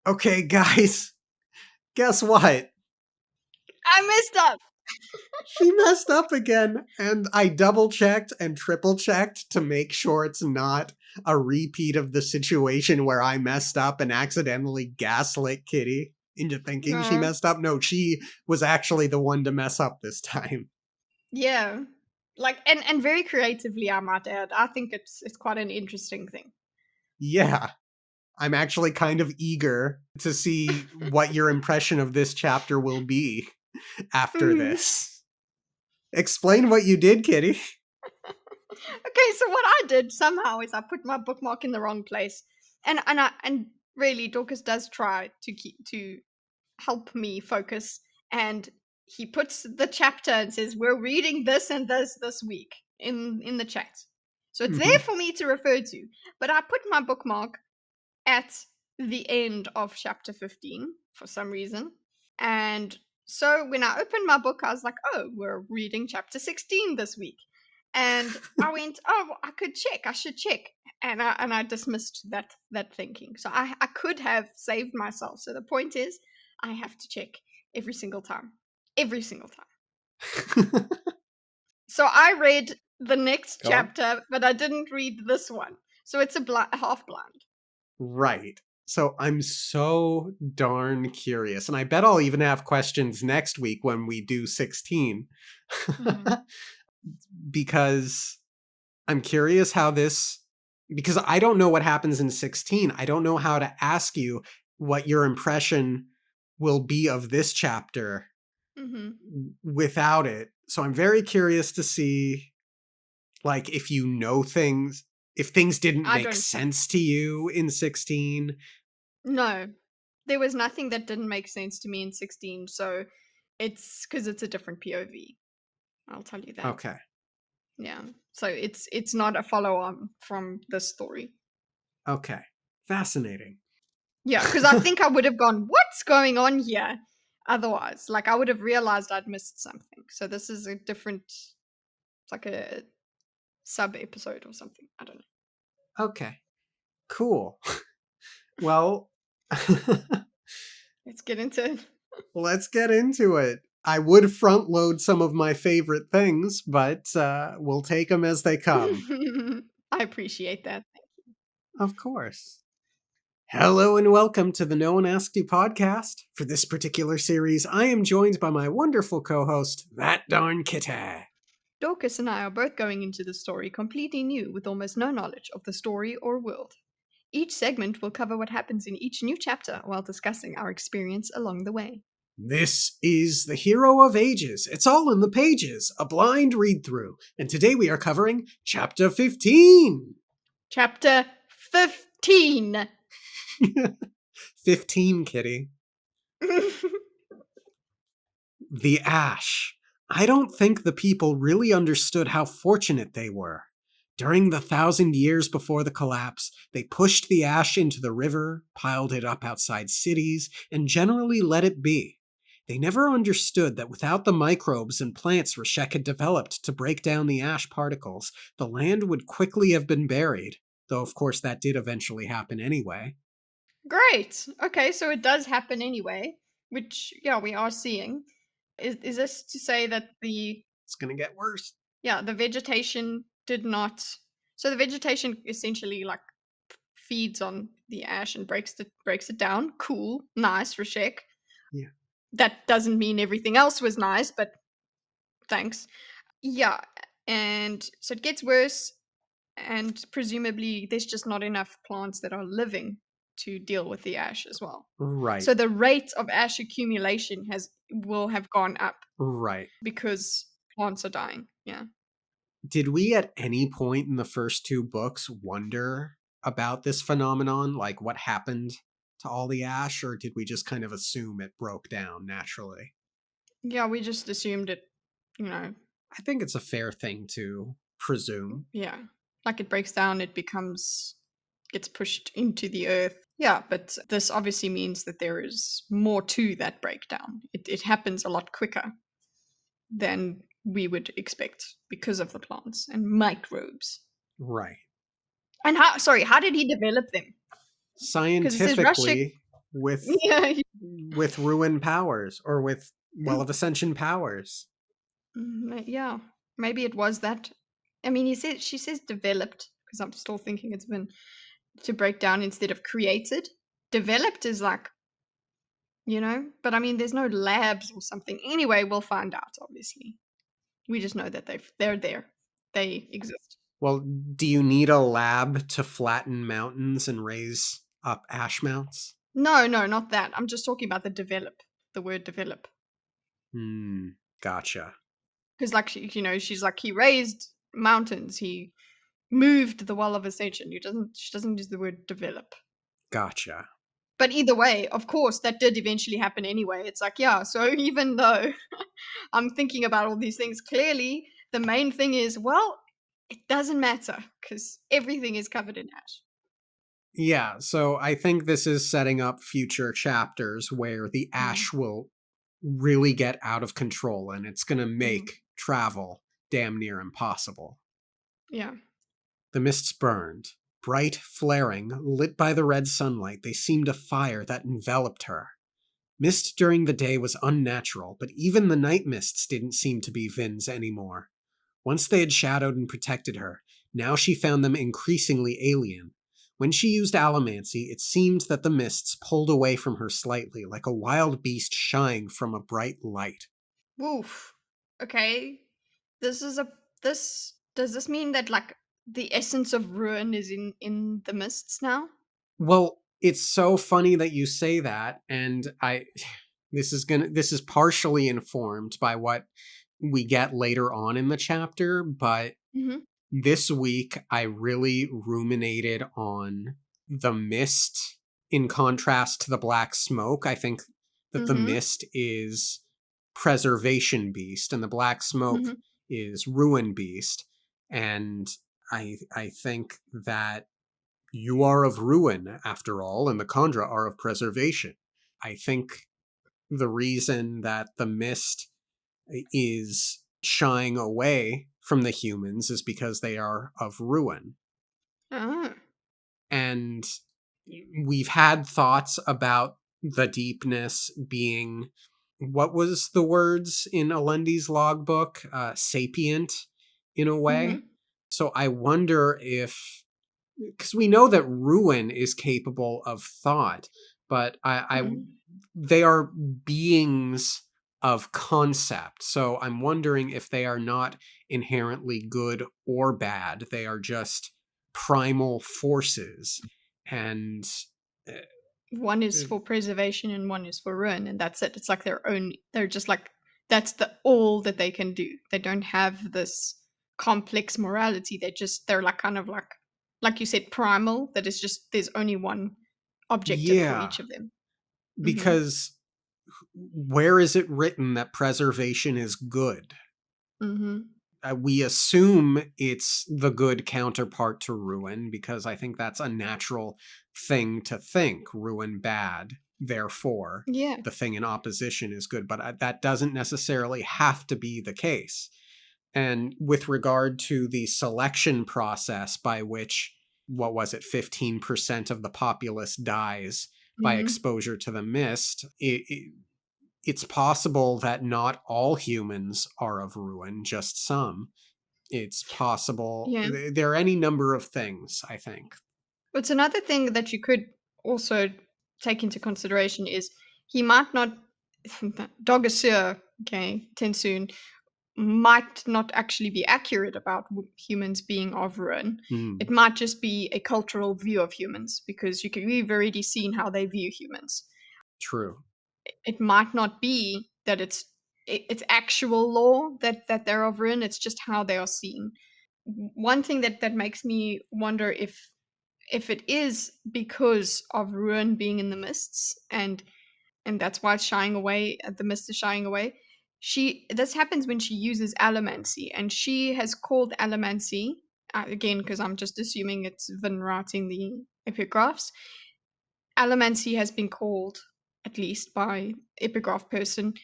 Okay, guys, guess what? I messed up. She messed up again, and I double-checked and triple-checked to make sure it's not a repeat of the situation where I messed up and accidentally gaslit Kitty into thinking she No. messed up. No, she was actually the one to mess up this time. Yeah. Like and very creatively, I might add. I think it's quite an interesting thing. Yeah. I'm actually kind of eager to see what your impression of this chapter will be after this. Explain what you did, Kitty. Okay, so what I did somehow is I put my bookmark in the wrong place. And really Dorkus does try to help me focus, and he puts the chapter and says we're reading this and this week in the chat. So it's there for me to refer to. But I put my bookmark at the end of chapter 15 for some reason. And so when I opened my book, I was like, oh, we're reading chapter 16 this week. And I went, oh, I could check. I should check. And I dismissed that thinking. So I could have saved myself. So the point is, I have to check every single time. Every single time. So I read the next chapter, but I didn't read this one. So it's a half blind. Right. So I'm so darn curious. And I bet I'll even have questions next week when we do 16. Because I'm curious how this, because I don't know what happens in 16. I don't know how to ask you what your impression will be of this chapter without it. So I'm very curious to see, like, if you know things, if things didn't make sense to you in 16. No, there was nothing that didn't make sense to me in 16. So it's because it's a different POV. I'll tell you that. Okay. Yeah. So it's not a follow-on from this story. Okay. Fascinating. Yeah, because I think I would have gone, what's going on here? Otherwise, like I would have realized I'd missed something. So this is a different, it's like a sub episode or something. I don't know. Okay. Cool. Well, let's get into it. Let's get into it. I would front load some of my favorite things, but we'll take them as they come. I appreciate that. Thank you. Of course. Hello and welcome to the No One Asked You podcast. For this particular series, I am joined by my wonderful co-host, That Darn Kitty. Dorkus and I are both going into the story completely new with almost no knowledge of the story or world. Each segment will cover what happens in each new chapter while discussing our experience along the way. This is The Hero of Ages. It's all in the pages, a blind read-through. And today we are covering Chapter 15. Chapter 15. 15, Kitty. The ash. I don't think the people really understood how fortunate they were. During the 1,000 years before the collapse, they pushed the ash into the river, piled it up outside cities, and generally let it be. They never understood that without the microbes and plants Reshek had developed to break down the ash particles, the land would quickly have been buried, though of course that did eventually happen anyway. Great! Okay, so it does happen anyway, which, yeah, we are seeing. Is this to say that It's gonna get worse. Yeah, the vegetation did not... So the vegetation essentially, like, feeds on the ash and breaks it down. Cool. Nice, Reshek. Yeah. That doesn't mean everything else was nice, but thanks. Yeah, and so it gets worse, and presumably there's just not enough plants that are living to deal with the ash as well. Right. So the rate of ash accumulation will have gone up. Right. Because plants are dying. Yeah. Did we at any point in the first two books wonder about this phenomenon, like what happened to all the ash, or did we just kind of assume it broke down naturally? Yeah, we just assumed it, I think it's a fair thing to presume. Yeah. Like it breaks down, it gets pushed into the earth. Yeah, but this obviously means that there is more to that breakdown. It happens a lot quicker than we would expect because of the plants and microbes. Right. And how did he develop them? Scientifically, with Yeah. ruin powers, or with well Mm, of ascension powers. yeah. Maybe it was that. I mean, she says developed because I'm still thinking it's been to break down instead of created. Developed is like, but I mean, there's no labs or something. Anyway, we'll find out, obviously. We just know that they're there. They exist. Well, do you need a lab to flatten mountains and raise up ash mounts? No, no, not that. I'm just talking about the word develop. Hmm, gotcha. Because, like, she's like, he raised mountains, he moved the wall of ascension. She doesn't use the word develop. Gotcha. But either way, of course, that did eventually happen anyway. It's like, yeah, so even though I'm thinking about all these things, clearly the main thing is, well, it doesn't matter because everything is covered in ash. Yeah, so I think this is setting up future chapters where the Mm, ash will really get out of control and it's going to mm, make travel damn near impossible. yeah. The mists burned. Bright, flaring, lit by the red sunlight, they seemed a fire that enveloped her. Mist during the day was unnatural, but even the night mists didn't seem to be Vin's anymore. Once they had shadowed and protected her, now she found them increasingly alien. When she used allomancy, it seemed that the mists pulled away from her slightly, like a wild beast shying from a bright light. Woof. Okay. This is a this does this mean that like the essence of ruin is in the mists now? Well, it's so funny that you say that, and this is partially informed by what we get later on in the chapter, but Mhm. this week I really ruminated on the mist in contrast to the black smoke. I think that the Mhm. mist is preservation beast and the black smoke Mhm. is ruin beast. And I think that you are of ruin after all, and the Khandra are of preservation. I think the reason that the mist is shying away from the humans is because they are of ruin. Ah. And we've had thoughts about the deepness being, what was the words in Alendi's logbook? Sapient in a way. Mhm. So I wonder if, because we know that ruin is capable of thought, but Mhm. they are beings of concept. So I'm wondering if they are not inherently good or bad. They are just primal forces. And uh, One is for preservation and one is for ruin, and that's it. It's like they're just like that's the all that they can do. They don't have this complex morality. They're like kind of like you said, primal, that is just there's only one objective for yeah, each of them. Mhm. because where is it written that preservation is good? Mhm. We assume it's the good counterpart to ruin because I think that's a natural thing to think. Ruin bad, therefore Yeah. the thing in opposition is good, but that doesn't necessarily have to be the case. And with regard to the selection process by which, what was it, 15% of the populace dies by Mhm. exposure to the mist, it's possible that not all humans are of ruin, just some. It's possible. Yeah. There are any number of things, I think. But another thing that you could also take into consideration is he might not Dogasur, okay, Tensoon might not actually be accurate about humans being of ruin. It Hmm, might just be a cultural view of humans because we've already seen how they view humans. true. It might not be that it's actual law that they're of ruin. It's just how they are seen. One thing that makes me wonder if it is because of ruin being in the mists and that's why it's shying away. The mist is shying away. This happens when she uses allomancy, and she has called allomancy again because I'm just assuming it's Vin writing the epigraphs. Allomancy has been called, at least by epigraph person,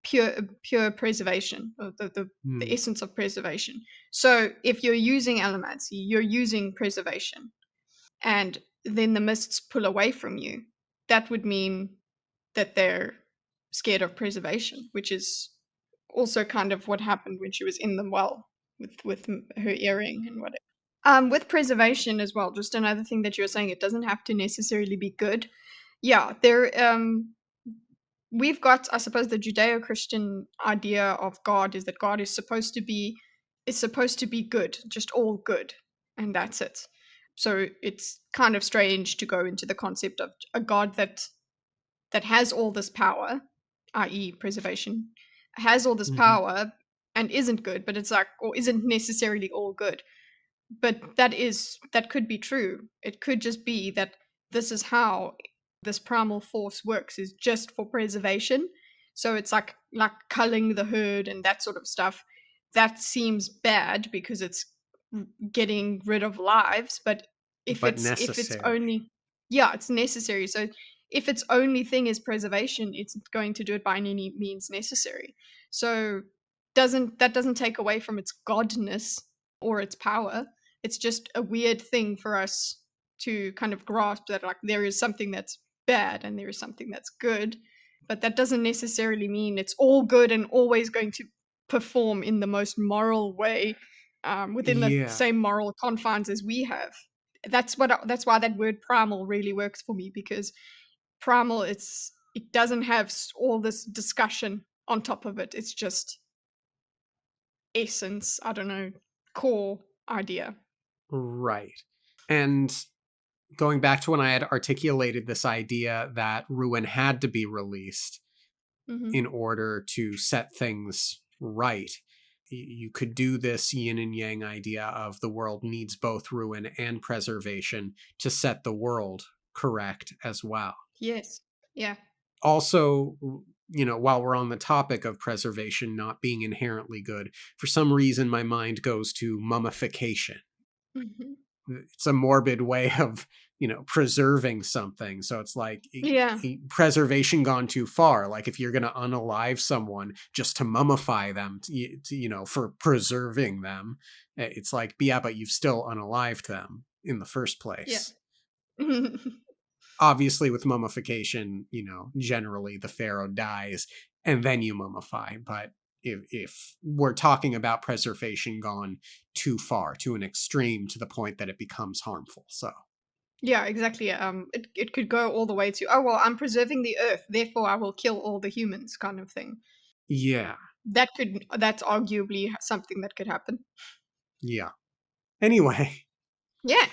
pure preservation, or the Hmm, essence of preservation. So if you're using allomancy, you're using preservation, and then the mists pull away from you. that would mean that they're scared of preservation, which is also kind of what happened when she was in the well with her earring and whatever. With preservation as well, just another thing that you were saying, it doesn't have to necessarily be good. Yeah, we've got, I suppose, the Judeo-Christian idea of God is that God is supposed to be good, just all good, and that's it. So it's kind of strange to go into the concept of a God that has all this power, i.e., preservation, has all this Hmm. power and isn't good, but it's like, or isn't necessarily all good. But that could be true. It could just be that this is how this primal force works, is just for preservation. So it's like culling the herd and that sort of stuff. That seems bad because it's getting rid of lives, but But if it's necessary. only, yeah, it's necessary. So if its only thing is preservation, it's going to do it by any means necessary. So doesn't take away from its godness or its power. It's just a weird thing for us to kind of grasp, that like there is something that's bad and there is something that's good, but that doesn't necessarily mean it's all good and always going to perform in the most moral way, within the Yeah. same moral confines as we have. That's why that word primal really works for me, because primal, it doesn't have all this discussion on top of it. It's just essence. I don't know, core idea. Right. And going back to when I had articulated this idea that Ruin had to be released Hmm. in order to set things right, you could do this yin and yang idea of the world needs both ruin and preservation to set the world correct as well. Yes. Yeah. Also, while we're on the topic of preservation not being inherently good, for some reason my mind goes to mummification. Hmm. It's a morbid way of preserving something, so it's like Yeah. preservation gone too far. Like if you're going to unalive someone just to mummify them for preserving them, it's like, yeah, but you've still unalived them in the first Yeah. place. Obviously with mummification, generally the pharaoh dies and then you mummify, but if we're talking about preservation gone too far, to an extreme, to the point that it becomes harmful. So Yeah, exactly. It could go all the way to, oh well, I'm preserving the earth, therefore I will kill all the humans, kind of thing. yeah. That's arguably something that could happen. Yeah. Anyway, Yeah.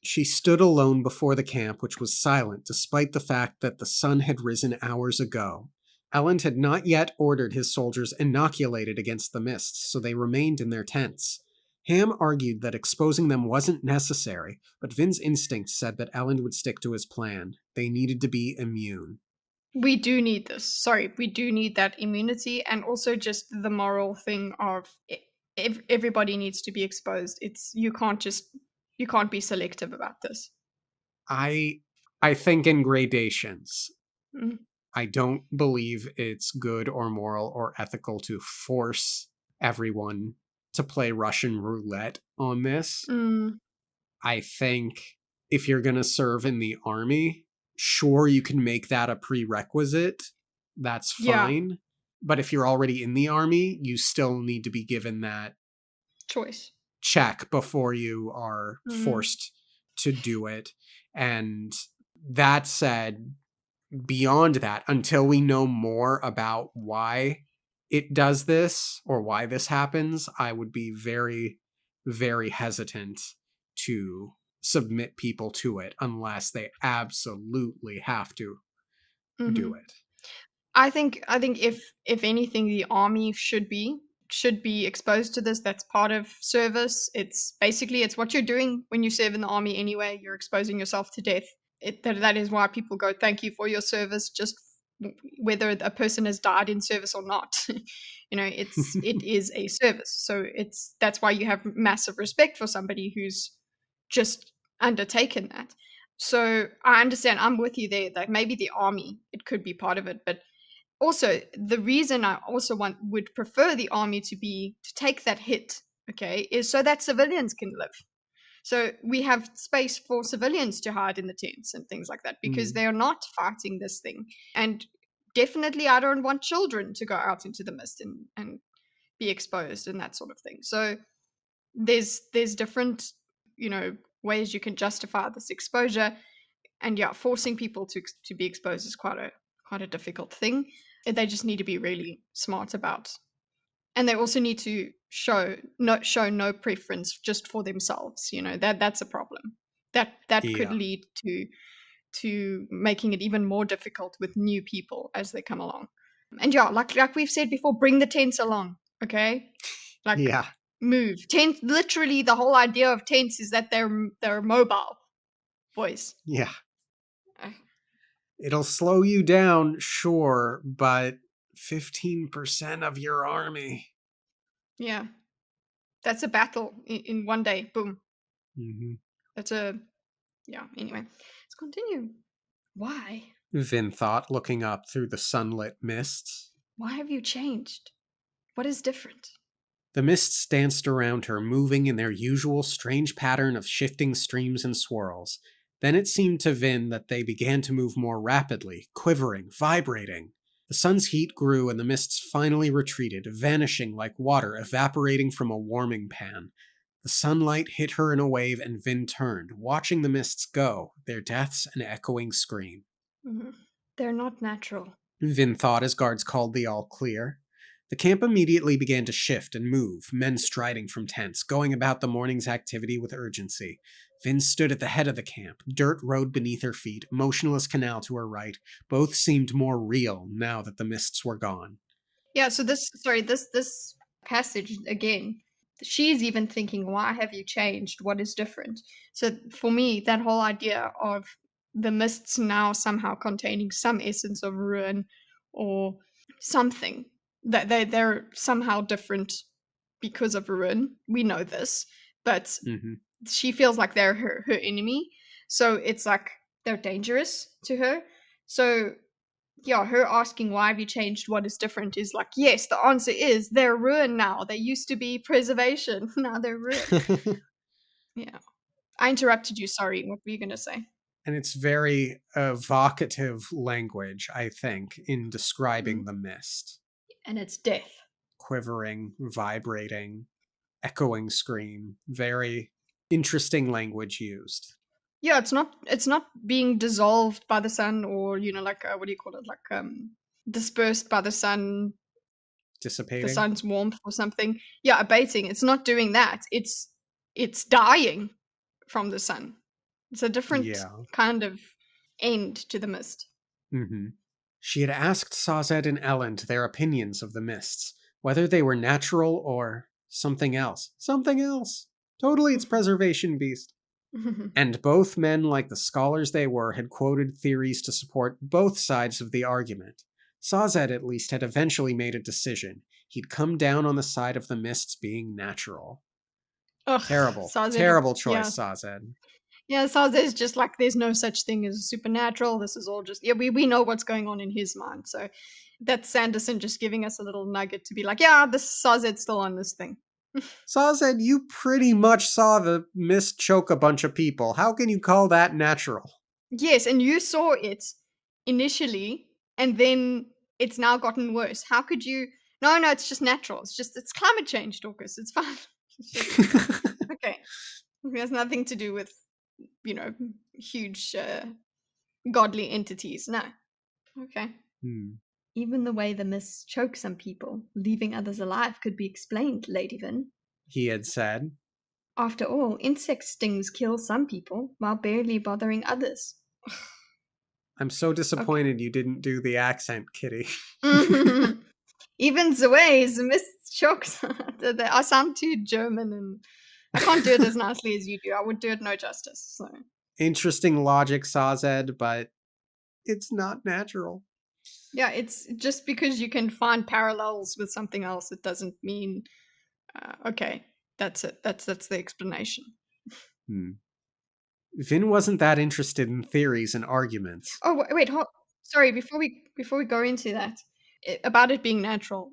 she stood alone before the camp, which was silent despite the fact that the sun had risen hours ago. Elend had not yet ordered his soldiers inoculated against the mists, so they remained in their tents. Ham argued that exposing them wasn't necessary, but Vin's instinct said that Elend would stick to his plan. They needed to be immune. We do need this. Sorry, we do need that immunity, and also just the moral thing of everybody needs to be exposed. It's you can't be selective about this. I I think in gradations. Mm. I don't believe it's good or moral or ethical to force everyone to play Russian roulette on this. Mm. I think if you're going to serve in the army, sure, you can make that a prerequisite. That's Yeah, fine. But if you're already in the army, you still need to be given that choice. check before you are Mm. forced to do it. And that said, beyond that, until we know more about why it does this or why this happens, I would be very, very hesitant to submit people to it unless they absolutely have to do Hmm. it. I think if anything, the army should be exposed to this. That's part of service. It's basically it's what you're doing when you serve in the army anyway. You're exposing yourself to death. That is why people go, thank you for your service, just whether a person has died in service or not. It is a service. So that's why you have massive respect for somebody who's just undertaken that. So I understand. I'm with you there. That maybe the army, it could be part of it, but also the reason I also would prefer the army to take that hit, okay, is so that civilians can live. So we have space for civilians to hide in the tents and things like that because Mm. they're not fighting this thing. And definitely, I don't want children to go out into the mist and be exposed and that sort of thing. So there's different, ways you can justify this exposure, and yeah, forcing people to be exposed is quite a difficult thing. They just need to be really smart about, and they also need to show no preference just for themselves. That's a problem. That could Yeah. lead to making it even more difficult with new people as they come along. And yeah, like we've said before, bring the tents along, okay? Like, Yeah. move. Tents, literally the whole idea of tents is that they're mobile, boys. Yeah. Uh, It'll slow you down, sure, but 15% of your army. yeah. That's a battle in one day. Boom. Hmm. That's a yeah, anyway. Let's continue. Why? Vin thought, looking up through the sunlit mists. Why have you changed? What is different? The mists danced around her, moving in their usual strange pattern of shifting streams and swirls. Then it seemed to Vin that they began to move more rapidly, quivering, vibrating. The sun's heat grew and the mists finally retreated, vanishing like water evaporating from a warming pan. The sunlight hit her in a wave and Vin turned, watching the mists go, their deaths an echoing scream. Mhm. They're not natural. Vin thought as guards called the all clear. The camp immediately began to shift and move, men striding from tents, going about the morning's activity with urgency. Vin stood at the head of the camp, dirt road beneath her feet, motionless canal to her right. Both seemed more real now that the mists were gone. Yeah, so this passage again, she's even thinking, why have you changed? What is different? So for me, that whole idea of the mists now somehow containing some essence of ruin or something, that they're somehow different because of ruin. We know this, but Mm-hmm. she feels like they're her enemy. So it's like they're dangerous to her. So yeah, her asking why have you changed, what is different, is like, yes, the answer is they're ruined now. They used to be preservation. Now they're ruined. Yeah. I interrupted you. Sorry. What were you going to say? And it's very evocative language, I think, in describing Mm. the mist. And it's death. Quivering, vibrating, echoing scream. Very interesting language used. Yeah, it's not being dissolved by the sun, or like what do you call it? Like dispersed by the Dissipating. sun's warmth or something. Yeah, abating. It's not doing that. It's dying from the sun. It's a different Yeah. kind of end to the mist. Mm-hmm. She had asked Sazed and Elend their opinions of the mists, whether they were natural or something else. Something else. Totally its preservation beast. And both men, like the scholars they were, had quoted theories to support both sides of the argument. Sazed, at least, had eventually made a decision. He'd come down on the side of the mists being natural. Ugh, Terrible, Sazed, terrible yeah. choice, Sazed. Yeah, Sazed is just like, there's no such thing as supernatural. This is all just, yeah, we know what's going on in his mind. So that's Sanderson just giving us a little nugget to be like, yeah, this Sazed's still on this thing. Sazed, you pretty much saw the mist choke a bunch of people. How can you call that natural? Yes, and you saw it initially, and then it's now gotten worse. How could you? No, no, it's just natural. It's climate change, Dorkus. It's fine. It's just, okay. It has nothing to do with, you know, huge godly entities. No. Okay. Hmm. Even the way the mists choke some people, leaving others alive, could be explained, Lady Vin. He had said. After all, insect stings kill some people while barely bothering others. I'm so Okay. disappointed you didn't do the accent, Kitty. Even the ways mist chokes. I sound too German, and I can't do it as nicely as you do. I would do it no justice. So Interesting logic, Sazed, but it's not natural. yeah, it's just because you can find parallels with something else, it doesn't mean okay. That's it. That's the explanation. Hmm. Vin wasn't that interested in theories and arguments. Oh wait, sorry. Before we go into that about it being natural,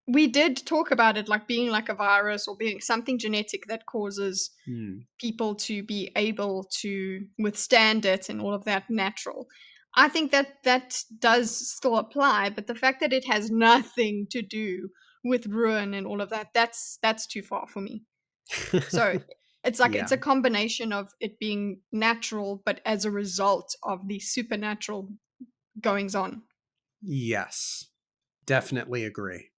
we did talk about it like being like a virus or being something genetic that causes Hmm. people to be able to withstand it and all of that natural. I think that that does still apply, but the fact that it has nothing to do with ruin and all of that, that's too far for me. So it's like Yeah. it's a combination of it being natural, but as a result of the supernatural goings on. Yes. Definitely agree.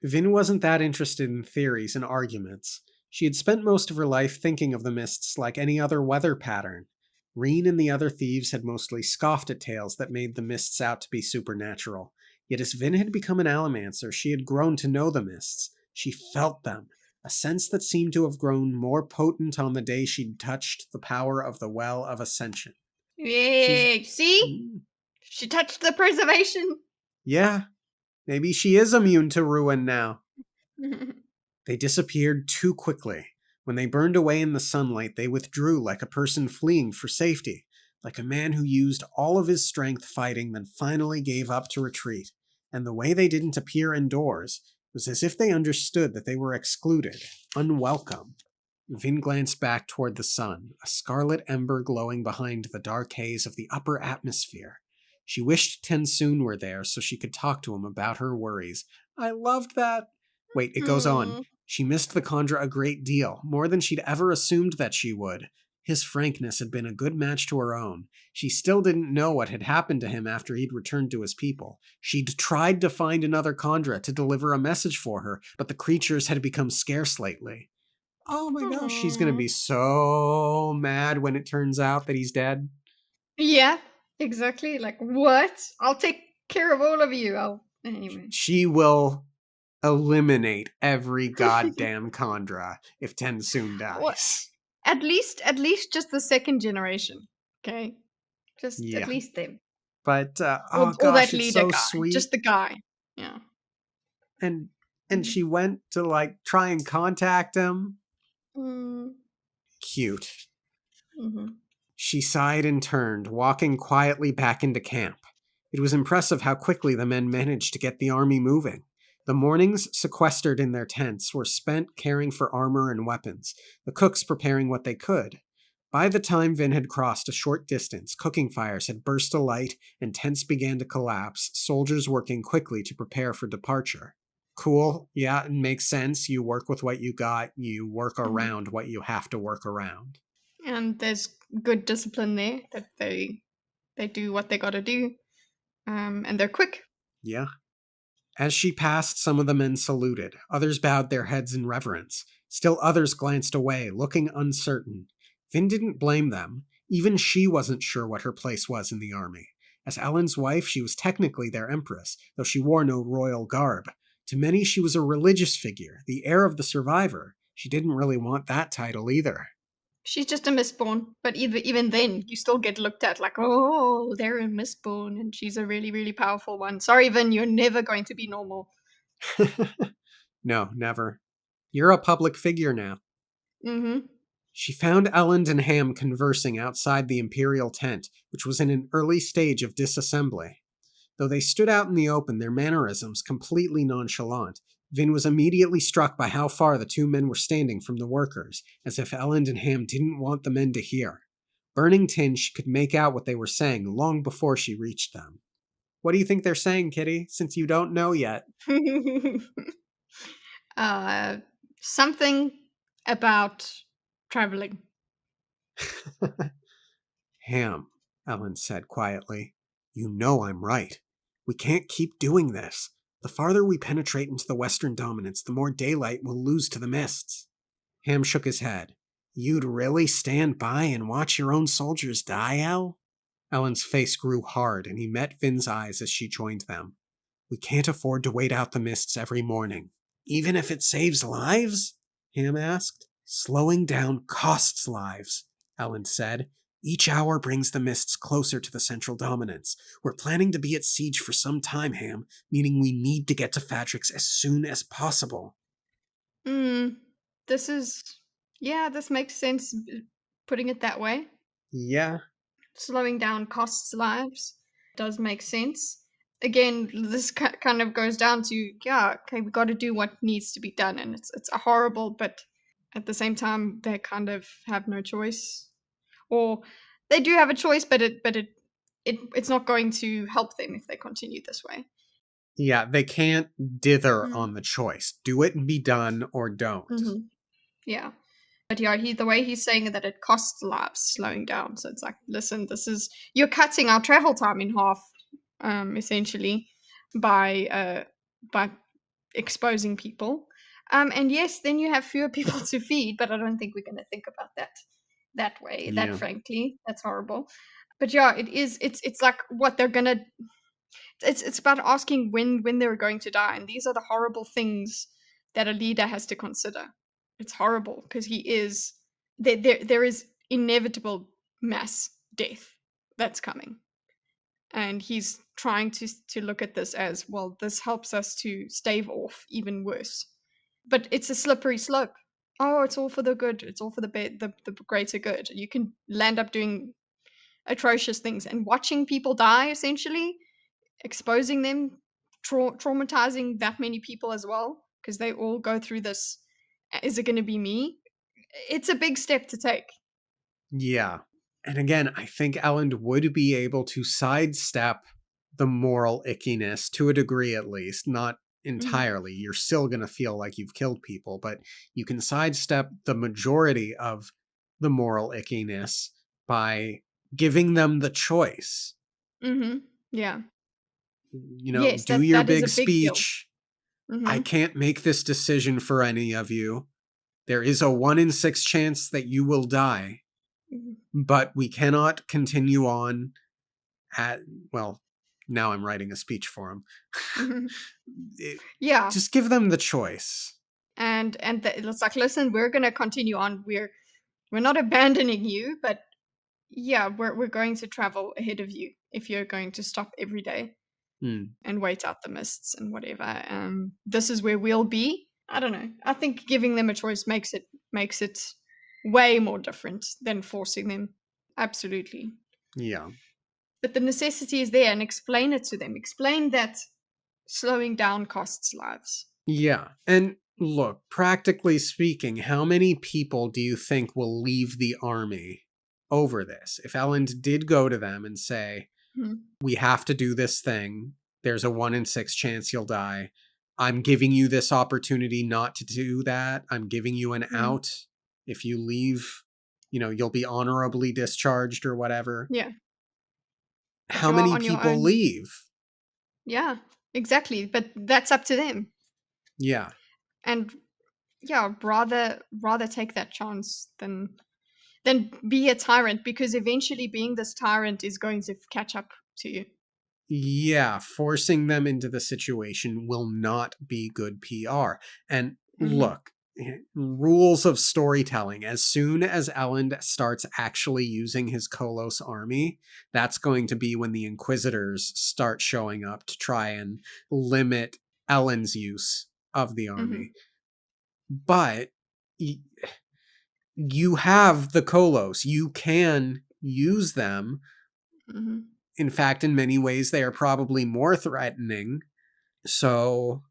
Vin wasn't that interested in theories and arguments. She had spent most of her life thinking of the mists like any other weather pattern. Reen and the other thieves had mostly scoffed at tales that made the mists out to be supernatural. Yet as Vin had become an Alamancer, she had grown to know the mists. She felt them, a sense that seemed to have grown more potent on the day she'd touched the power of the Well of Ascension. She's. Yay! See? Mm, She touched the preservation. yeah, maybe she is immune to ruin now. They disappeared too quickly. When they burned away in the sunlight, they withdrew like a person fleeing for safety, like a man who used all of his strength fighting, then finally gave up to retreat. And the way they didn't appear indoors was as if they understood that they were excluded, unwelcome. Vin glanced back toward the sun, a scarlet ember glowing behind the dark haze of the upper atmosphere. She wished Tensoon were there so she could talk to him about her worries. I loved that. Wait, it goes on. Hmm. She missed the Khandra a great deal, more than she'd ever assumed that she would. His frankness had been a good match to her own. She still didn't know what had happened to him after he'd returned to his people. She'd tried to find another Khandra to deliver a message for her, but the creatures had become scarce lately. Oh my gosh, she's gonna Hmm. be so mad when it turns out that he's dead. Yeah, exactly. Like, what? I'll take care of all of you. I'll anyway. She will eliminate every goddamn Khandra if Tensoon What? dies. At least just the second generation. Okay, just at Yeah. least them, But oh or gosh, that it's leader so guy, just sweet. the guy. Yeah. And Mm. she went to like try and contact him. Mm. Cute. Hmm. She sighed and turned, walking quietly back into camp. It was impressive how quickly the men managed to get the army moving. The mornings, sequestered in their tents, were spent caring for armor and weapons, the cooks preparing what they could. By the time Vin had crossed a short distance, cooking fires had burst alight and tents began to collapse, soldiers working quickly to prepare for departure. Cool, yeah, it makes sense. You work with what you got, you work Hmm. around what you have to work around. And there's good discipline there that they do what they got to do, and they're quick. Yeah. As she passed, some of the men saluted, others bowed their heads in reverence. Still others glanced away, looking uncertain. Vin didn't blame them. Even she wasn't sure what her place was in the army. As Ellen's wife, she was technically their empress, though she wore no royal garb. To many, she was a religious figure, the heir of the survivor. She didn't really want that title either. She's just a Mistborn, but even then, you still get looked at like, oh, they're a Mistborn, and she's a really, really powerful one. Sorry, Vin, you're never going to be normal. No, never. You're a public figure now. Mm-hmm. She found Elend and Ham conversing outside the Imperial tent, which was in an early stage of disassembly. Though they stood out in the open, their mannerisms completely nonchalant, Vin was immediately struck by how far the two men were standing from the workers, as if Elend and Ham didn't want the men to hear. Burning tin, she could make out what they were saying long before she reached them. What do you think they're saying, Kitty, since you don't know yet? uh, something about traveling. Ham, Ellen said quietly. You know I'm right. We can't keep doing this. The farther we penetrate into the western dominance, the more daylight we'll lose to the mists. Ham shook his head. You'd really stand by and watch your own soldiers die, El? Ellen's face grew hard, and he met Vin's eyes as she joined them. We can't afford to wait out the mists every morning. Even if it saves lives? Ham asked. Slowing down costs lives, Ellen said. Each hour brings the mists closer to the central dominance. We're planning to be at siege for some time, Ham, meaning we need to get to Fatrix as soon as possible. Mm, this is, yeah, this makes sense, putting it that way. Yeah. Slowing down costs lives does make sense. again, this kind of goes down to, yeah, okay, we got to do what needs to be done, and it's horrible, but at the same time, they kind of have no choice, or they do have a choice, but it's not going to help them if they continue this way. Yeah, they can't dither Mm-hmm. on the choice. Do it and be done or don't. Mm-hmm. Yeah. But yeah, the way he's saying it, that it costs lives slowing down. So it's like, listen, you're cutting our travel time in half, essentially, by by exposing people. And yes, then you have fewer people to feed, but I don't think we're going to think about that way. That, Yeah. frankly, that's horrible. But yeah, it is. It's like what they're gonna. It's about asking when they're going to die, and these are the horrible things that a leader has to consider. It's horrible because there is inevitable mass death that's coming, and he's trying to look at this as, well, this helps us to stave off even worse. But it's a slippery slope. Oh, it's all for the good. It's all for the greater good. You can land up doing atrocious things, and watching people die, essentially exposing them, traumatizing that many people as well, because they all go through this. Is it going to be me? It's a big step to take. Yeah. And again, I think Elend would be able to sidestep the moral ickiness to a degree at least, not Mm-hmm. entirely. You're still going to feel like you've killed people, but you can sidestep the majority of the moral ickiness by giving them the choice. Mm-hmm. Yeah. Yes, Do your that is a big big deal. speech. I Mm-hmm. can't make this decision for any of you. There is a 1 in 6 chance that you will die, Mm-hmm. but we cannot continue on at, well, now I'm writing a speech for him. Mm-hmm. It- Yeah, just give them the choice. it's like, listen, we're gonna continue on. We're not abandoning you, but yeah, we're going to travel ahead of you if you're going to stop every day Hmm. and wait out the mists and whatever. This is where we'll be. I don't know. I think giving them a choice makes it way more different than forcing them. Absolutely. Yeah. But the necessity is there, and explain it to them. Explain that slowing down costs lives. Yeah. And look, practically speaking, how many people do you think will leave the army over this? If Elend did go to them and say, Mhm. we have to do this thing, there's a 1 in 6 chance you'll die. I'm giving you this opportunity not to do that. I'm giving you an Mhm. out. If you leave, you'll be honorably discharged or whatever. Yeah, but How you are many on your people own. leave? Yeah, exactly. But that's up to them. Yeah. And yeah, rather take that chance than be a tyrant, because eventually being this tyrant is going to catch up to you. Yeah, forcing them into the situation will not be good PR. And Mm-hmm. look, rules of storytelling. As soon as Elend starts actually using his Kolos army, that's going to be when the Inquisitors start showing up to try and limit Elend's use of the Mm-hmm. army. But you have the Kolos. You can use them. Mm-hmm. In fact, in many ways, they are probably more threatening. So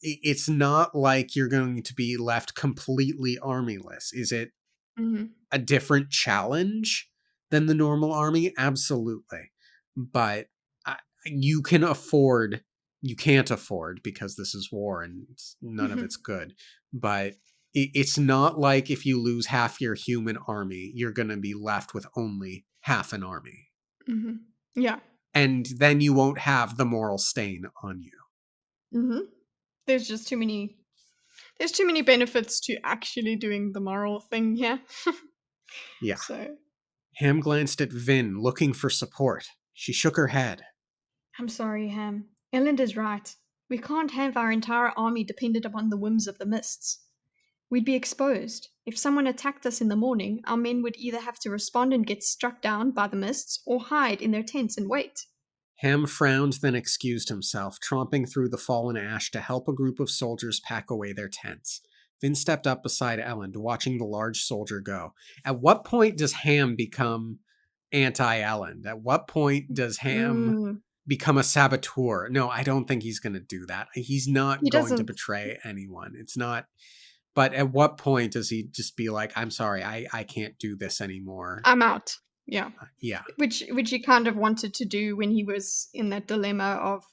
it's not like you're going to be left completely armyless. Is it Mm-hmm. a different challenge than the normal army? Absolutely. But you can afford, you can't afford because this is war and none of Mm-hmm. it's good. But it's not like if you lose half your human army, you're going to be left with only half an army. Mm-hmm. Yeah. And then you won't have the moral stain on you. Mm-hmm. There's just too many. There's too many benefits to actually doing the moral thing here. Yeah. So Ham glanced at Vin, looking for support. She shook her head. I'm sorry, Ham. Elend is right. We can't have our entire army dependent upon the whims of the mists. We'd be exposed. If someone attacked us in the morning, our men would either have to respond and get struck down by the mists or hide in their tents and wait. Ham frowned, then excused himself, tromping through the fallen ash to help a group of soldiers pack away their tents. Vin stepped up beside Elend, watching the large soldier go. At what point does Ham become anti Elend? At what point does Ham Mm. become a saboteur. No, I don't think he's going to do that. He's not He going to doesn't. betray anyone. It's not. But at what point does he just be like, I'm sorry, I can't do this anymore? I'm out. Yeah. Yeah. Which he kind of wanted to do when he was in that dilemma of,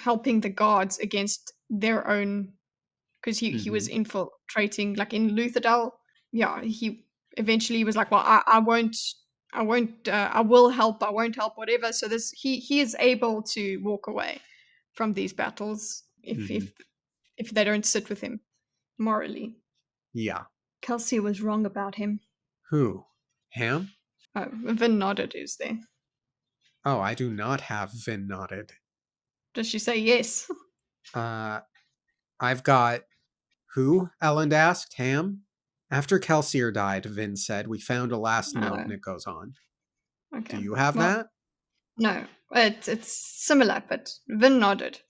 helping the guards against their own, because he Hmm. was infiltrating, like in Lutherdale. Yeah, he eventually was like, well, I will help, I won't help, whatever. So this he is able to walk away from these battles if Hmm. if they don't sit with him morally. Yeah. Kelsey was wrong about him. Who? Ham? Oh, Vin nodded. Is there? Oh, I do not have Vin nodded. Does she say yes? Uh, I've got who? Ellen asked. Ham? After Kelsier died, Vin said, we found a last note, and Oh, it goes on. Do okay. you have Well, that? no, it's similar, but Vin nodded.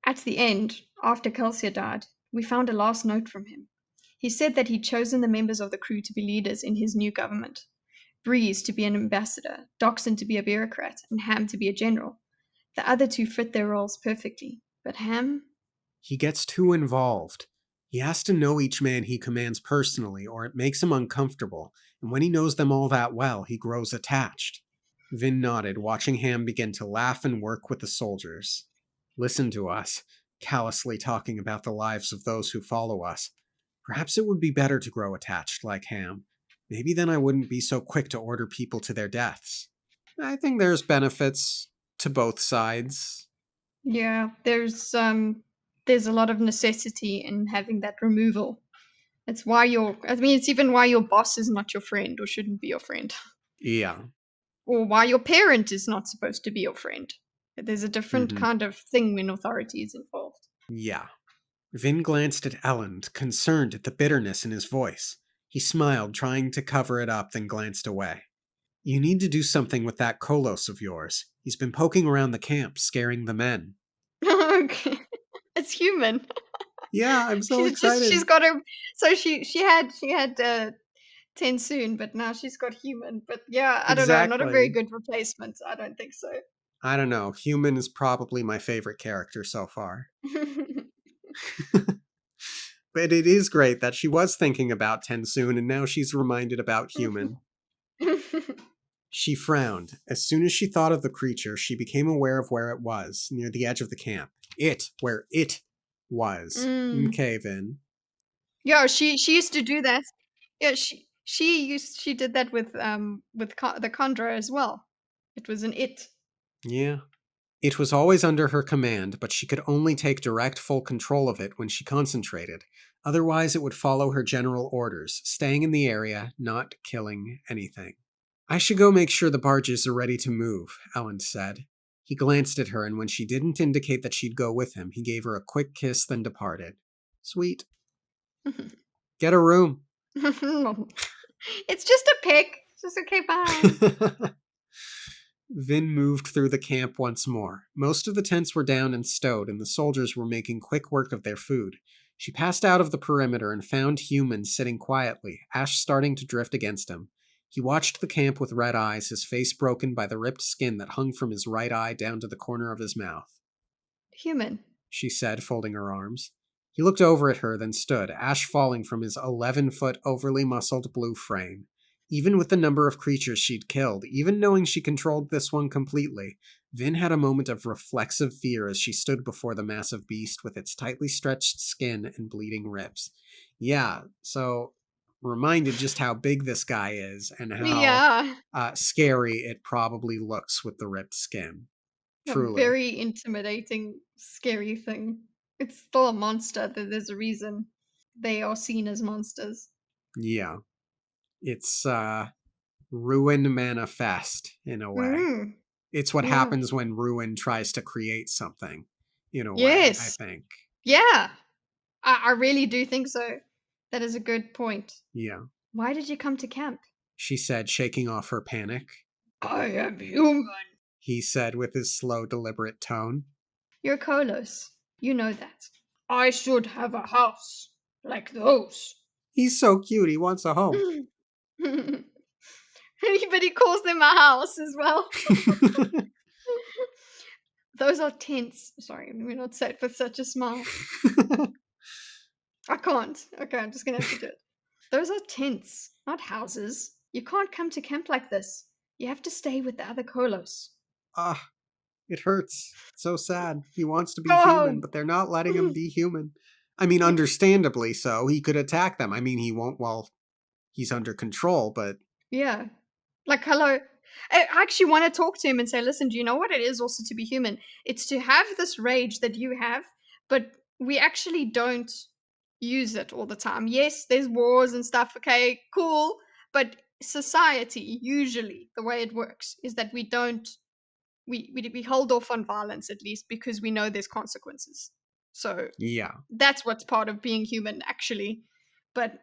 At the end, after Kelsier died, we found a last note from him. He said that he'd chosen the members of the crew to be leaders in his new government. Breeze to be an ambassador, Doxon to be a bureaucrat, and Ham to be a general. The other two fit their roles perfectly, but Ham? He gets too involved. He has to know each man he commands personally, or it makes him uncomfortable, and when he knows them all that well, he grows attached. Vin nodded, watching Ham begin to laugh and work with the soldiers. Listen to us, callously talking about the lives of those who follow us. Perhaps it would be better to grow attached like Ham. Maybe then I wouldn't be so quick to order people to their deaths. I think there's benefits to both sides. Yeah, there's a lot of necessity in having that removal. It's why it's even why your boss is not your friend or shouldn't be your friend. Yeah. Or why your parent is not supposed to be your friend. There's a different Hmm. kind of thing when authority is involved. Yeah. Vin glanced at Ellen, concerned at the bitterness in his voice. He smiled, trying to cover it up, then glanced away. You need to do something with that Kolos of yours. He's been poking around the camp, scaring the men. Okay. It's human. Yeah, I'm so She's excited. got her. So she had 10 soon, but now she's got human. But yeah, I don't know, not a very Exactly. good replacement. I don't think so. I don't know. Human is probably my favorite character so far. But it is great that she was thinking about Tensoon and now she's reminded about Human. She frowned. As soon as she thought of the creature, she became aware of where it was, near the edge of the camp. Where it was. Mm. Okay, Vin. Yeah, she used to do that. Yeah, she did that with the Condra as well. It was an it. Yeah. It was always under her command, but she could only take direct full control of it when she concentrated. Otherwise, it would follow her general orders, staying in the area, not killing anything. I should go make sure the barges are ready to move, Ellen said. He glanced at her, and when she didn't indicate that she'd go with him, he gave her a quick kiss, then departed. Sweet. Get a room. It's just a pick. It's just okay. Bye. Vin moved through the camp once more. Most of the tents were down and stowed, and the soldiers were making quick work of their food. She passed out of the perimeter and found Human sitting quietly, Ash starting to drift against him. He watched the camp with red eyes, his face broken by the ripped skin that hung from his right eye down to the corner of his mouth. Human. She said, folding her arms. He looked over at her, then stood, Ash falling from his 11-foot, overly muscled blue frame. Even with the number of creatures she'd killed, even knowing she controlled this one completely, Vin had a moment of reflexive fear as she stood before the massive beast with its tightly stretched skin and bleeding ribs. Yeah, so reminded just how big this guy is and how Yeah. scary it probably looks with the ripped skin. A Truly. very intimidating, scary thing. It's still a monster. There's a reason they are seen as monsters. Yeah. It's Ruin manifest in a way. Mm. It's what Yeah. happens when Ruin tries to create something, in a way, I Yes. think. Yeah. I really do think so. That is a good point. Yeah. Why did you come to camp? She said, shaking off her panic. I am human. He said with his slow, deliberate tone. You're Kolos. You know that. I should have a house like those. He's so cute, he wants a home. But he calls them a house as well. Those are tents. Sorry, let me not say it with such a smile. I can't. Okay, I'm just gonna have to do it. Those are tents, not houses. You can't come to camp like this. You have to stay with the other Kolos. Ah, it hurts. So sad. He wants to Go be human, home. but they're not letting him be human. I mean, understandably so. He could attack them. I mean, he won't while he's under control, but Yeah. Like, hello. I actually want to talk to him and say, listen, do you know what it is also to be human? It's to have this rage that you have, but we actually don't use it all the time. Yes, there's wars and stuff. Okay, cool. But society, usually, the way it works is that we don't, we hold off on violence at least because we know there's consequences. So yeah. that's what's part of being human, actually. But,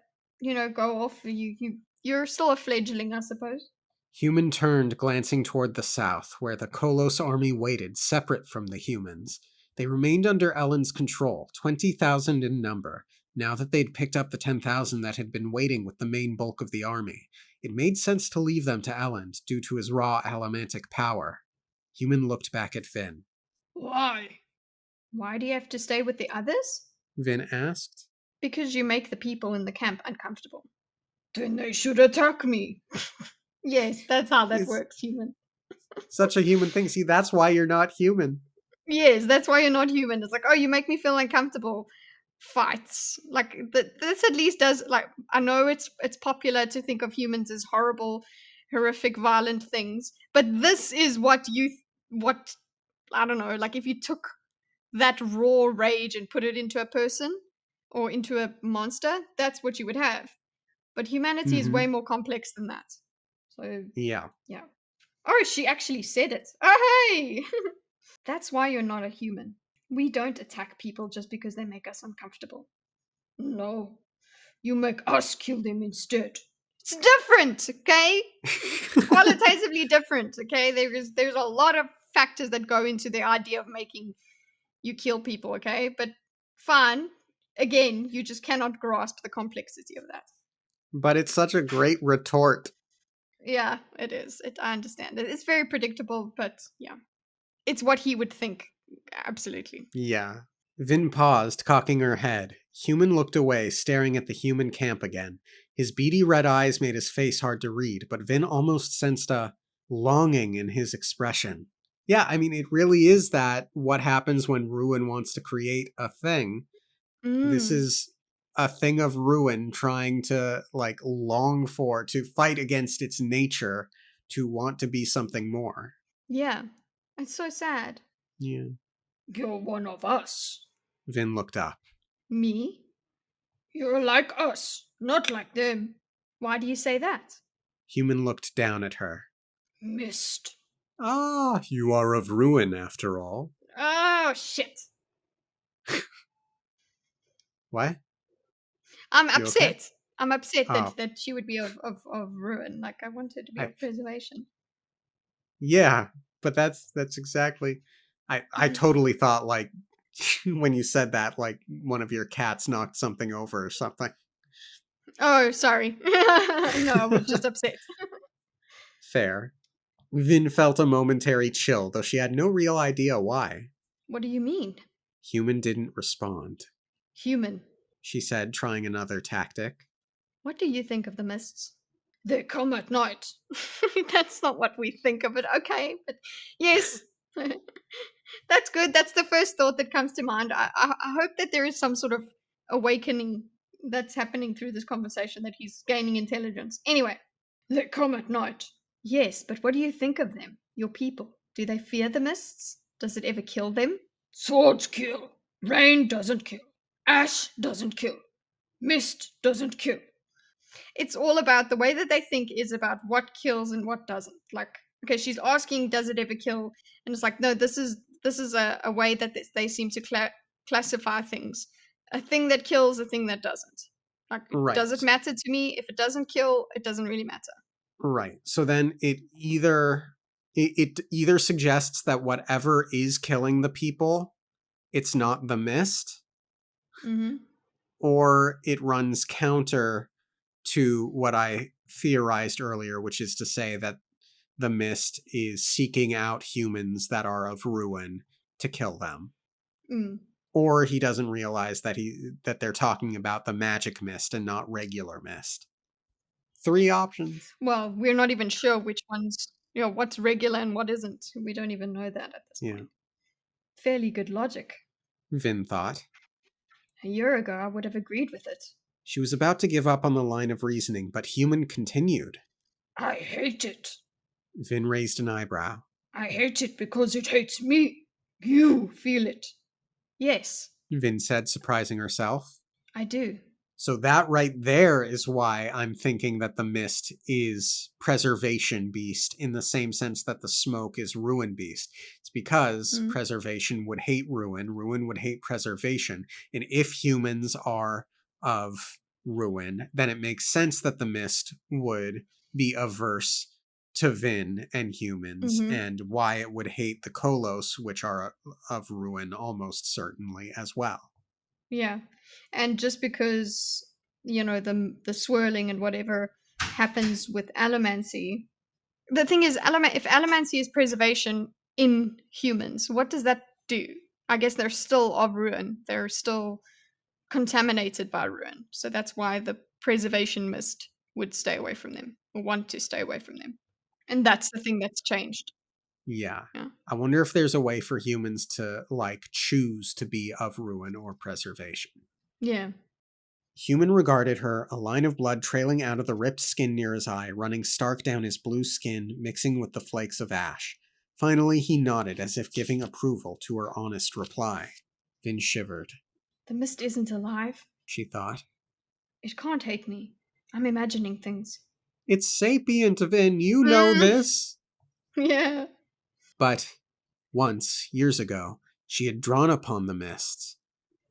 go off. You're still a fledgling, I suppose. Human turned, glancing toward the south, where the Kolos army waited, separate from the humans. They remained under Ellen's control, 20,000 in number, now that they'd picked up the 10,000 that had been waiting with the main bulk of the army. It made sense to leave them to Ellen, due to his raw allomantic power. Human looked back at Vin. Why? Why do you have to stay with the others? Vin asked. Because you make the people in the camp uncomfortable. Then they should attack me. Yes, that's how that It's works, human. such a human thing. See, that's why you're not human. Yes, that's why you're not human. It's like, oh, you make me feel uncomfortable. Fights. Like this at least does, like, I know it's popular to think of humans as horrible, horrific, violent things, but this is what I don't know, like if you took that raw rage and put it into a person or into a monster, that's what you would have. But humanity is way Mm-hmm. more complex than that. So, Yeah. yeah. Oh, she actually said it. Oh, hey! That's why you're not a human. We don't attack people just because they make us uncomfortable. No. You make us kill them instead. It's different, okay? It's qualitatively different, okay? There's a lot of factors that go into the idea of making you kill people, okay? But fine. Again, you just cannot grasp the complexity of that. But it's such a great retort. Yeah, it is. I understand. It's very predictable, but yeah. It's what he would think. Absolutely. Yeah. Vin paused, cocking her head. Human looked away, staring at the human camp again. His beady red eyes made his face hard to read, but Vin almost sensed a longing in his expression. Yeah, I mean, it really is that what happens when Ruin wants to create a thing. This Mm, is a thing of Ruin trying to, like, long for, to fight against its nature, to want to be something more. yeah. It's so sad. Yeah. You're one of us. Vin looked up. Me? You're like us, not like them. Why do you say that? Human looked down at her. Mist. Ah, you are of Ruin after all. Oh, shit. What? I'm You okay? upset. I'm upset Oh, that she would be of ruin. Like, I want her to be I of preservation. yeah, but that's exactly. I totally thought like when you said that like one of your cats knocked something over or something. Oh, sorry. No, I was just upset. Fair. Vin felt a momentary chill, though she had no real idea why. What do you mean? Human didn't respond. Human. She said, trying another tactic. What do you think of the mists? They come at night. That's not what we think of it. Okay, but yes. That's good. That's the first thought that comes to mind. I hope that there is some sort of awakening that's happening through this conversation, that he's gaining intelligence. Anyway, they come at night. Yes, but what do you think of them? Your people. Do they fear the mists? Does it ever kill them? Swords kill. Rain doesn't kill. Ash doesn't kill. Mist doesn't kill. It's all about the way that they think is about what kills and what doesn't. Like, okay, she's asking, does it ever kill? And it's like, no, this is a way that they seem to classify things. A thing that kills, a thing that doesn't. Like, does it Right. matter to me? If it doesn't kill, it doesn't really matter. Right. So then it either suggests that whatever is killing the people, it's not the mist, Mm-hmm. or it runs counter to what I theorized earlier, which is to say that the mist is seeking out humans that are of Ruin to kill them. Mm. Or he doesn't realize that they're talking about the magic mist and not regular mist. 3 options. Well, we're not even sure which one's, what's regular and what isn't. We don't even know that at this Yeah, point. Fairly good logic. Vin thought. A year ago, I would have agreed with it. She was about to give up on the line of reasoning, but Human continued. I hate it. Vin raised an eyebrow. I hate it because it hates me. You feel it. Yes, Vin said, surprising herself. I do. So that right there is why I'm thinking that the mist is preservation beast in the same sense that the smoke is ruin beast. It's because Mm. preservation would hate ruin, ruin would hate preservation. And if humans are of ruin, then it makes sense that the mist would be averse to Vin and humans, Mm-hmm. and why it would hate the Kolos, which are of ruin almost certainly as well. Yeah. And just because, the swirling and whatever happens with allomancy, the thing is, if allomancy is preservation in humans, what does that do? I guess they're still of ruin. They're still contaminated by ruin. So that's why the preservation mist would stay away from them or want to stay away from them. And that's the thing that's changed. Yeah. Yeah. I wonder if there's a way for humans to, like, choose to be of ruin or preservation. Yeah. Human regarded her, a line of blood trailing out of the ripped skin near his eye, running stark down his blue skin, mixing with the flakes of ash. Finally, he nodded as if giving approval to her honest reply. Vin shivered. The mist isn't alive. She thought. It can't hate me. I'm imagining things. It's sapient, Vin, you know this. Yeah. But once, years ago, she had drawn upon the mists.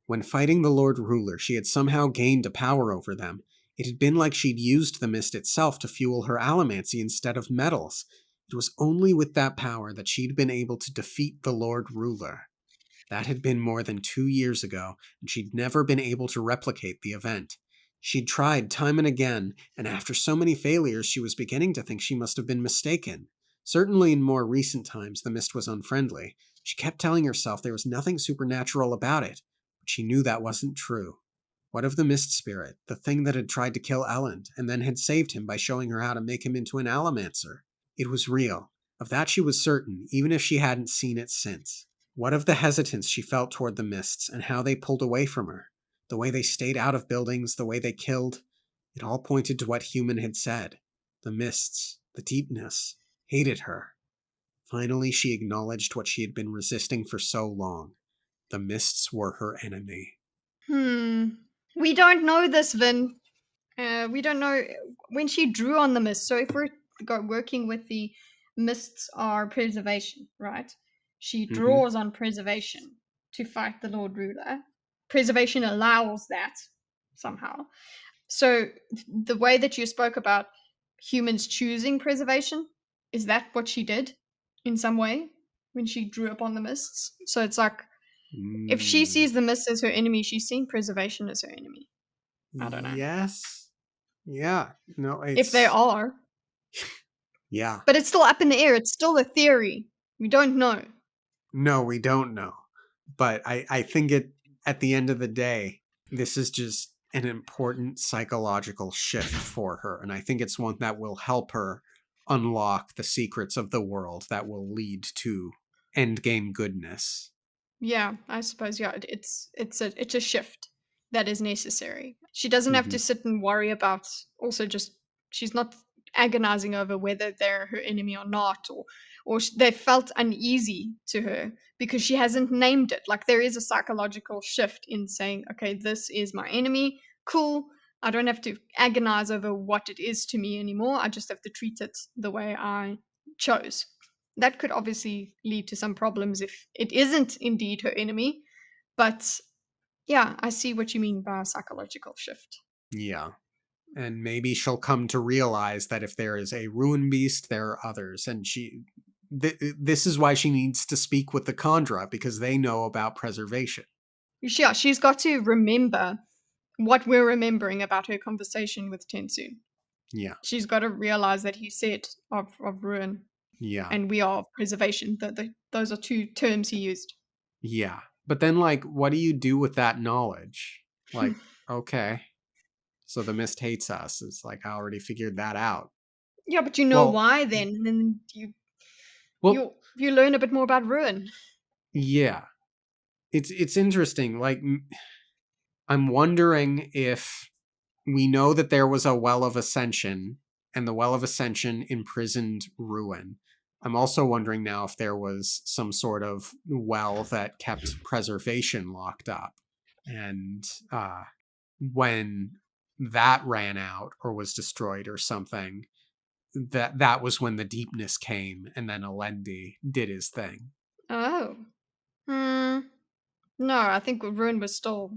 When fighting the Lord Ruler, she had somehow gained a power over them. It had been like she'd used the mist itself to fuel her allomancy instead of metals. It was only with that power that she'd been able to defeat the Lord Ruler. That had been more than 2 years ago, and she'd never been able to replicate the event. She'd tried time and again, and after so many failures, she was beginning to think she must have been mistaken. Certainly in more recent times, the mist was unfriendly. She kept telling herself there was nothing supernatural about it, but she knew that wasn't true. What of the mist spirit, the thing that had tried to kill Elend, and then had saved him by showing her how to make him into an allomancer? It was real. Of that she was certain, even if she hadn't seen it since. What of the hesitance she felt toward the mists, and how they pulled away from her? The way they stayed out of buildings, the way they killed? It all pointed to what Human had said. The mists, the deepness, hated her. Finally, she acknowledged what she had been resisting for so long. The mists were her enemy. We don't know this, Vin. We don't know when she drew on the mist. So if we're working with the mists are preservation, right? She Mm-hmm. draws on preservation to fight the Lord Ruler. Preservation allows that somehow. So the way that you spoke about humans choosing preservation, is that what she did in some way when she drew upon the mists? So it's like if she sees the mists as her enemy, she's seeing preservation as her enemy. I don't know. Yes. Yeah. No, If they it's. are. Yeah. But it's still up in the air. It's still a theory. We don't know. No, we don't know. But I think at the end of the day, this is just an important psychological shift for her. And I think it's one that will help her unlock the secrets of the world that will lead to endgame goodness. Yeah, I suppose. Yeah, it's a shift that is necessary. She doesn't have Mm-hmm. to sit and worry about. Also, just she's not agonizing over whether they're her enemy or not, or they felt uneasy to her because she hasn't named it. Like there is a psychological shift in saying, okay, this is my enemy. Cool. I don't have to agonize over what it is to me anymore. I just have to treat it the way I chose. That could obviously lead to some problems if it isn't indeed her enemy. But yeah, I see what you mean by a psychological shift. Yeah. And maybe she'll come to realize that if there is a ruin beast, there are others. And this is why she needs to speak with the Khandra, because they know about preservation. Yeah, she's got to remember what we're remembering about her conversation with Tensu. Yeah. She's got to realize that he said of ruin Yeah. and we are of preservation. Those are two terms he used. Yeah. But then, like, what do you do with that knowledge? Like, okay, so the mist hates us. It's like, I already figured that out. Yeah, but you know Well, why then, and then well, you learn a bit more about ruin. yeah. It's interesting. Like, I'm wondering if we know that there was a Well of Ascension, and the Well of Ascension imprisoned Ruin. I'm also wondering now if there was some sort of well that kept preservation locked up. And when that ran out or was destroyed or something, that was when the deepness came, and then Alendi did his thing. Oh. Hmm. No, I think ruin was still.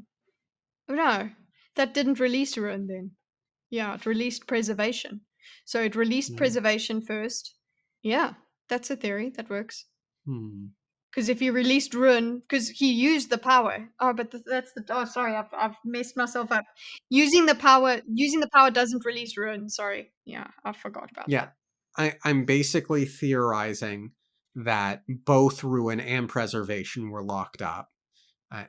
Oh, no, that didn't release ruin then. Yeah, it released preservation. So it released Mm. preservation first. Yeah, that's a theory that works. Hmm. Because if he released ruin, because he used the power. Oh, but that's the. Oh, sorry, I've messed myself up. Using the power doesn't release ruin. Sorry. Yeah, I forgot about Yeah, that. I'm basically theorizing that both ruin and preservation were locked up,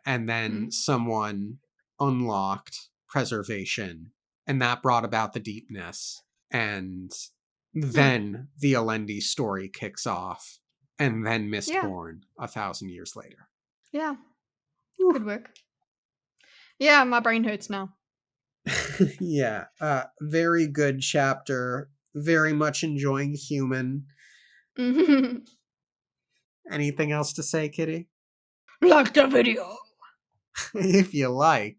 and then Hmm. someone unlocked preservation, and that brought about the deepness, and Hmm. then the Alendi story kicks off, and then Yeah. Mistborn 1,000 years later. Yeah. Whew. Could work. Yeah, my brain hurts now. Yeah, very good chapter. Very much enjoying Human. Anything else to say, Kitty? Like the video. If you like.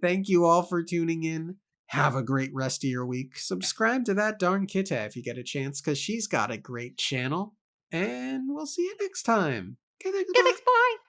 Thank you all for tuning in. Have a great rest of your week. Subscribe to that darn Kita if you get a chance, because she's got a great channel. And we'll see you next time. Okay, Okay, goodbye. thanks. Bye.